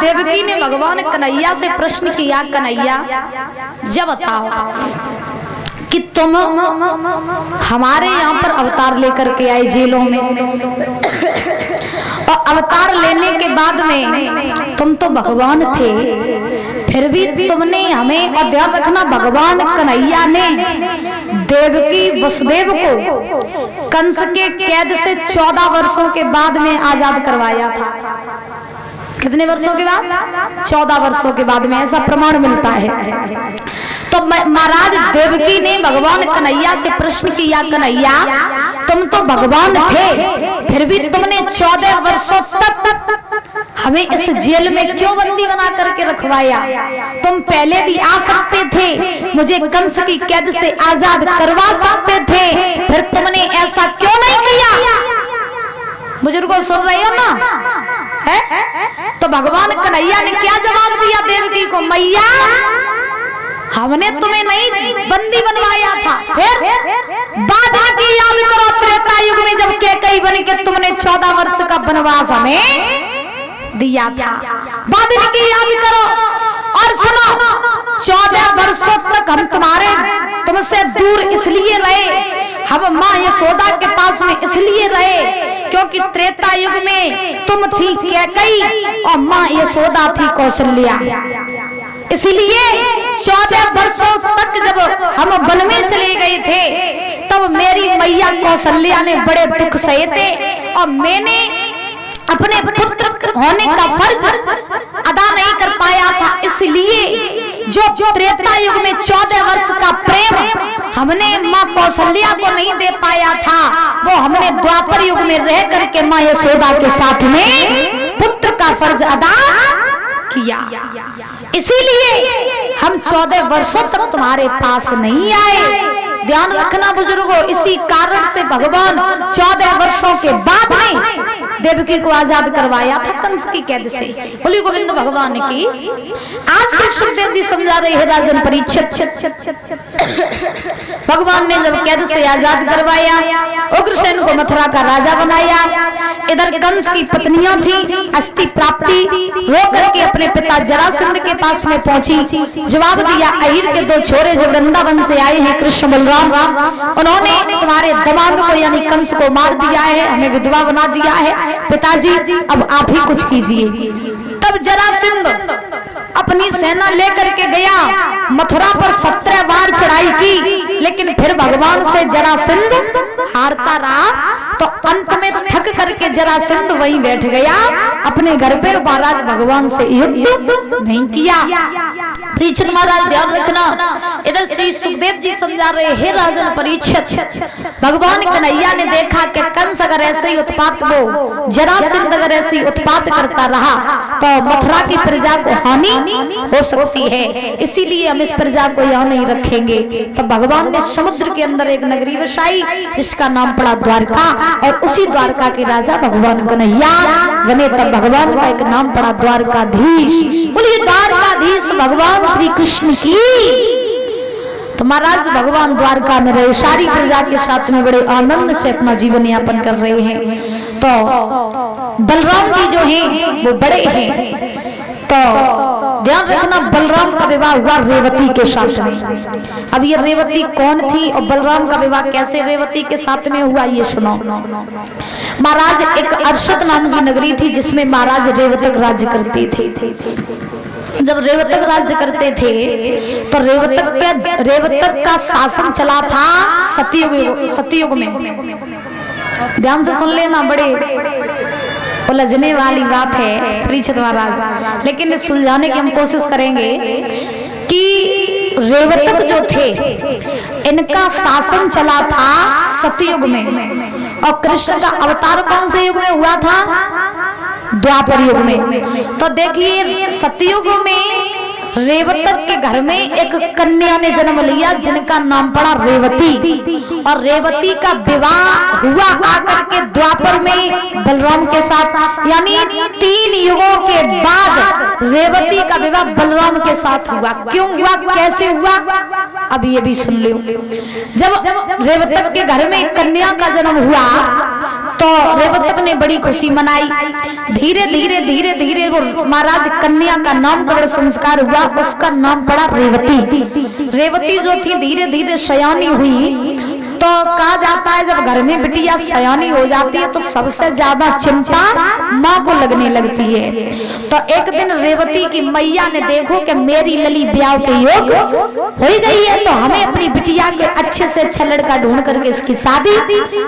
देवकी ने भगवान कन्हैया से प्रश्न किया, कन्हैया जब बताओ कि तुम हमारे यहाँ पर अवतार लेकर के आए जेलों में, और अवतार लेने के बाद में तुम तो भगवान थे, फिर भी तुमने हमें, और ध्यान रखना भगवान कन्हैया ने देवकी वसुदेव को कंस के कैद से 14 वर्षों के बाद में आजाद करवाया था। कितने वर्षों के बाद? 14 वर्षों के बाद में, ऐसा प्रमाण मिलता है। तो महाराज देवकी ने भगवान कन्हैया से प्रश्न किया, कन्हैया तुम तो भगवान थे, फिर भी तुमने 14 वर्षों तक हमें इस जेल में क्यों बंदी बना करके रखवाया? तुम पहले भी आ सकते थे, मुझे कंस की कैद से आजाद करवा सकते थे, फिर तुमने ऐसा क्यों नहीं किया? बुजुर्गों सुन रहे हो ना? है? तो भगवान कन्हैया ने क्या जवाब दिया देवकी को, मैया हमने तुम्हें नहीं बंदी बनवाया था, फिर बाद की याद करो, त्रेता युग में जब कैकई बन के तुमने 14 वर्ष का वनवास हमें दिया था, बाद की याद करो। और सुनो, 14 वर्षों तक हम तुमसे दूर इसलिए रहे, हम माँ यशोदा के पास में इसलिए रहे क्योंकि त्रेता युग में तुम थी कैकई और माँ यशोदा थी कौशल्या। इसलिए 14 वर्षों तक जब हम वन में चले गए थे, तब मेरी मैया कौशल्या ने बड़े दुख सहे थे, और मैंने अपने पुत्र होने का फर्ज अदा नहीं कर पाया था। इसलिए जो त्रेता युग में 14 वर्ष का प्रेम हमने माँ कौशल्या को नहीं दे पाया था, वो हमने द्वापर युग में रह करके माँ यशोदा के साथ में पुत्र का फर्ज अदा किया। इसीलिए हम 14 वर्षों तक तुम्हारे पास नहीं आए। ध्यान रखना बुजुर्गों, इसी कारण से भगवान 14 वर्षों के बाद में देवकी को आजाद करवाया था कंस की कैद से। बोली गोविंद भगवान की। आज से सुखदेव जी समझा रहे हैं राजन परीक्षित, भगवान ने जब कैद से आजाद करवाया, उग्रसेन को मथुरा का राजा बनाया, इधर कंस की पत्नियां थी, अष्टि प्राप्ति रो करके अपने पिता जरासंध के पास में पहुंची, जवाब दिया अहिर के 2 छोरे जो वृंदावन से आए हैं कृष्ण बलराम, उन्होंने तुम्हारे दमाद को यानी कंस को मार दिया है, हमें विधवा बना दिया है, पिताजी अब आप ही कुछ कीजिए। तब जरासंध अपनी सेना लेकर के गया, मथुरा पर 17 बार चढ़ाई की, लेकिन फिर भगवान से जरासंध हारता रहा। तो अंत में थक करके जरासंध वहीं बैठ गया अपने घर पे, महाराज भगवान से युद्ध नहीं किया। परीक्षित महाराज ध्यान रखना, इधर श्री सुखदेव जी समझा रहे हैं राजन परीक्षित, भगवान कन्हैया ने देखा कि कंस अगर ऐसे ही उत्पात, वो जरासंध अगर ऐसे ही उत्पात करता रहा तो मथुरा की प्रजा को हानि हो सकती है, इसीलिए हम इस प्रजा को यहाँ नहीं रखेंगे। तब भगवान ने समुद्र के अंदर एक नगरी बसाई जिसका नाम पड़ा द्वारका, और उसी द्वारका के राजा भगवान कन्हैया बने। तब भगवान का एक नाम पड़ा द्वारकाधीश। बोलिए द्वारकाधीश भगवान श्री कृष्ण की। तो महाराज भगवान द्वारका में रहे, सारी प्रजा के साथ में बड़े आनंद से अपना जीवन यापन कर रहे हैं। तो बलराम जी जो हैं वो बड़े हैं, तो ध्यान रखना बलराम का विवाह हुआ रेवती के साथ में। अब ये रेवती कौन थी और बलराम का विवाह कैसे रेवती के साथ में हुआ, ये सुनो। महाराज एक अर्षद नाम की नगरी थी जिसमें महाराज रेवतक राज्य करते थे। जब रेवतक राज्य करते थे तो रेवतक का शासन चला था सतयुग में। ध्यान से सुन लेना, बड़े उलझने वाली बात है परीक्षित महाराज, लेकिन सुलझाने की हम कोशिश करेंगे कि रेवतक जो थे इनका शासन चला था सतयुग में, और कृष्ण का अवतार कौन से युग में हुआ था? द्वापर युग में। तो देखिए सतयुग में रेवतक के घर में एक कन्या ने जन्म लिया जिनका नाम पड़ा रेवती, और रेवती का विवाह हुआ आकर के द्वापर में बलराम के साथ, यानी 3 युगों के बाद रेवती का विवाह बलराम के साथ हुआ। क्यों हुआ, कैसे हुआ, अब ये भी सुन लो। जब रेवतक के घर में कन्या का जन्म हुआ तो रेवतक ने बड़ी खुशी मनाई। धीरे धीरे धीरे धीरे वो महाराज कन्या का नामकरण संस्कार हुआ, उसका नाम पड़ा रेवती। रेवती जो थी धीरे धीरे सयानी हुई। तो कहा जाता है जब घर में बिटिया सयानी हो जाती है तो सबसे ज्यादा चिंता माँ को लगने लगती है। तो एक दिन रेवती की मैया ने देखो कि मेरी लली ब्याह के योग हो ही गई है, तो हमें अपनी बिटिया के अच्छे से अच्छा लड़का ढूंढ करके इसकी शादी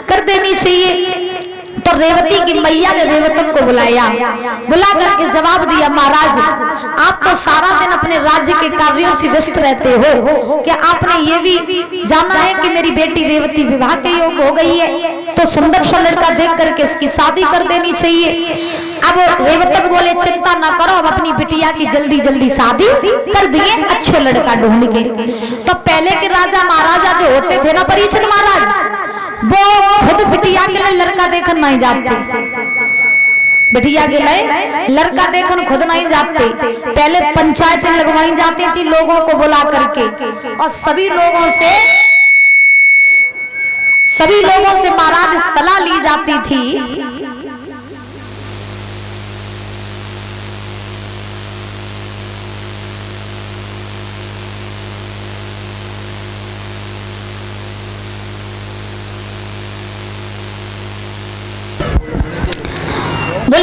कर देनी चाहिए। तो रेवती की मैया ने रेवतक को बुलाया, बुला करके जवाब दिया, महाराज आप तो सारा दिन अपने राज्य के कार्यों से व्यस्त रहते हो, क्या आपने ये भी जाना है कि मेरी बेटी रेवती विवाह के योग हो गई है, तो सुंदर सा लड़का देख करके इसकी शादी कर देनी चाहिए। अब रेवतक बोले चिंता ना करो, हम अपनी बिटिया की जल्दी जल्दी शादी कर दिए अच्छे लड़का ढूंढ के। तो पहले के राजा महाराजा जो होते थे ना, परीक्षित महाराज, वो खुद बिटिया के लिए लड़का देखन नहीं जाते, बिटिया के लिए लड़का देखन खुद नहीं जाते। पहले पंचायतें लगवाई जाती थी लोगों को बुला करके, और सभी लोगों से महाराज सलाह ली जाती थी